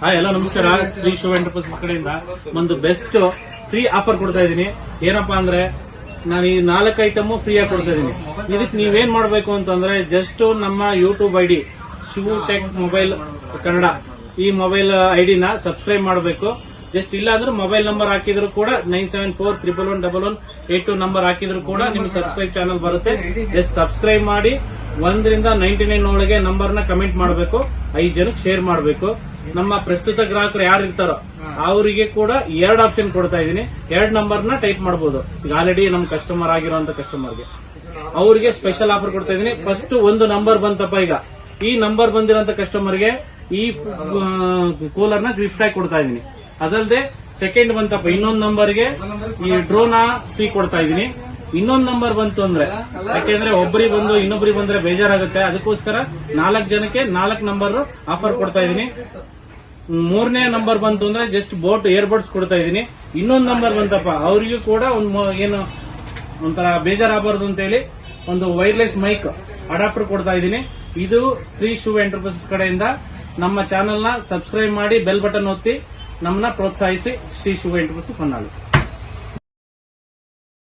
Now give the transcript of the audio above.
ಎಲ್ಲ ನಮಸ್ಕಾರ. ಶ್ರೀ ಶಿವ ಎಂಟರ್ಪ್ರೈಸಸ್ ಕಡೆಯಿಂದ ಒಂದು ಬೆಸ್ಟ್ ಫ್ರೀ ಆಫರ್ ಕೊಡ್ತಾ ಇದೀನಿ. ಏನಪ್ಪಾ ಅಂದ್ರೆ ನಾನು ಈ 4 ಐಟಮ್ ಫ್ರೀ ಆಗಿ ಕೊಡ್ತಾ ಇದೀನಿ. ಇದಕ್ಕೆ ನೀವೇನ್ ಮಾಡ್ಬೇಕು ಅಂತಂದ್ರೆ ಜಸ್ಟ್ ನಮ್ಮ YouTube ID Shivu tech mobile Kannada ಈ ಮೊಬೈಲ್ ಐಡಿನ ಸಬ್ಸ್ಕ್ರೈಬ್ ಮಾಡಬೇಕು. ಜಸ್ಟ್ ಇಲ್ಲ ಅಂದ್ರೆ ಮೊಬೈಲ್ ನಂಬರ್ ಹಾಕಿದ್ರು ಕೂಡ 9741111182 ನಂಬರ್ ಹಾಕಿದ್ರು ಕೂಡ ನಿಮ್ಗೆ ಸಬ್ಸ್ಕ್ರೈಬ್ ಚಾನಲ್ ಬರುತ್ತೆ. ಜಸ್ಟ್ ಸಬ್ಸ್ಕ್ರೈಬ್ ಮಾಡಿ 1 ರಿಂದ 99 ಒಳಗೆ ನಂಬರ್ ನ ಕಮೆಂಟ್ ಮಾಡಬೇಕು. 5 ಜನಕ್ಕೆ ಶೇರ್ ಮಾಡಬೇಕು. ನಮ್ಮ ಪ್ರಸ್ತುತ ಗ್ರಾಹಕರು ಯಾರು ಇರ್ತಾರೋ ಅವರಿಗೆ ಕೂಡ 2 ಆಪ್ಷನ್ ಕೊಡ್ತಾ ಇದೀನಿ. 2 ನಂಬರ್ ನ ಟೈಪ್ ಮಾಡಬಹುದು. ಈಗ ಆಲ್ರೆಡಿ ನಮ್ ಕಸ್ಟಮರ್ ಆಗಿರುವಂತ ಕಸ್ಟಮರ್ಗೆ ಅವರಿಗೆ ಸ್ಪೆಷಲ್ ಆಫರ್ ಕೊಡ್ತಾ ಇದೀನಿ. ಫಸ್ಟ್ ಒಂದು ನಂಬರ್ ಬಂತಪ್ಪ, ಈಗ ಈ ನಂಬರ್ ಬಂದಿರೋಂತ ಕಸ್ಟಮರ್ಗೆ ಈ ಕೂಲರ್ ನ ಗಿಫ್ಟ್ ಆಗಿ ಕೊಡ್ತಾ ಇದೀನಿ. ಅದಲ್ಲದೆ ಸೆಕೆಂಡ್ ಬಂತಪ್ಪ, ಇನ್ನೊಂದು ನಂಬರ್ಗೆ ಈ ಡ್ರೋನ್ ಫ್ರೀ ಕೊಡ್ತಾ ಇದೀನಿ. ಇನ್ನೊಂದು ನಂಬರ್ ಬಂತು ಅಂದ್ರೆ, ಯಾಕೆಂದ್ರೆ ಒಬ್ಬರಿಗೆ ಬಂದು ಇನ್ನೊಬ್ಬರಿಗೆ ಬಂದ್ರೆ ಬೇಜಾರಾಗುತ್ತೆ, ಅದಕ್ಕೋಸ್ಕರ 4 ಜನಕ್ಕೆ 4 ನಂಬರ್ ಆಫರ್ ಕೊಡ್ತಾ ಇದೀನಿ. 3ನೇ ನಂಬರ್ ಬಂತು ಅಂದ್ರೆ ಜಸ್ಟ್ ಬೋಟ್ ಏರ್ಬಡ್ಸ್ ಕೊಡ್ತಾ ಇದೀನಿ. ಇನ್ನೊಂದು ನಂಬರ್ ಬಂತಪ್ಪ, ಅವರಿಗೂ ಕೂಡ ಏನು ಒಂಥರ ಬೇಜಾರಾಗಬಾರ್ದು ಅಂತ ಹೇಳಿ ಒಂದು ವೈರ್ಲೆಸ್ ಮೈಕ್ ಅಡಾಪ್ಟರ್ ಕೊಡ್ತಾ ಇದೀನಿ. ಇದು ಶ್ರೀ ಶಿವ ಎಂಟರ್ಪ್ರೈಸಸ್ ಕಡೆಯಿಂದ. ನಮ್ಮ ಚಾನೆಲ್ ನ ಸಬ್ಸ್ಕ್ರೈಬ್ ಮಾಡಿ, ಬೆಲ್ ಬಟನ್ ಒತ್ತಿ ನಮ್ಮನ್ನ ಪ್ರೋತ್ಸಾಹಿಸಿ. ಶ್ರೀ ಶಿವ ಎಂಟರ್ಪ್ರೈಸಸ್ ಹೊನ್ನಾಳಿ.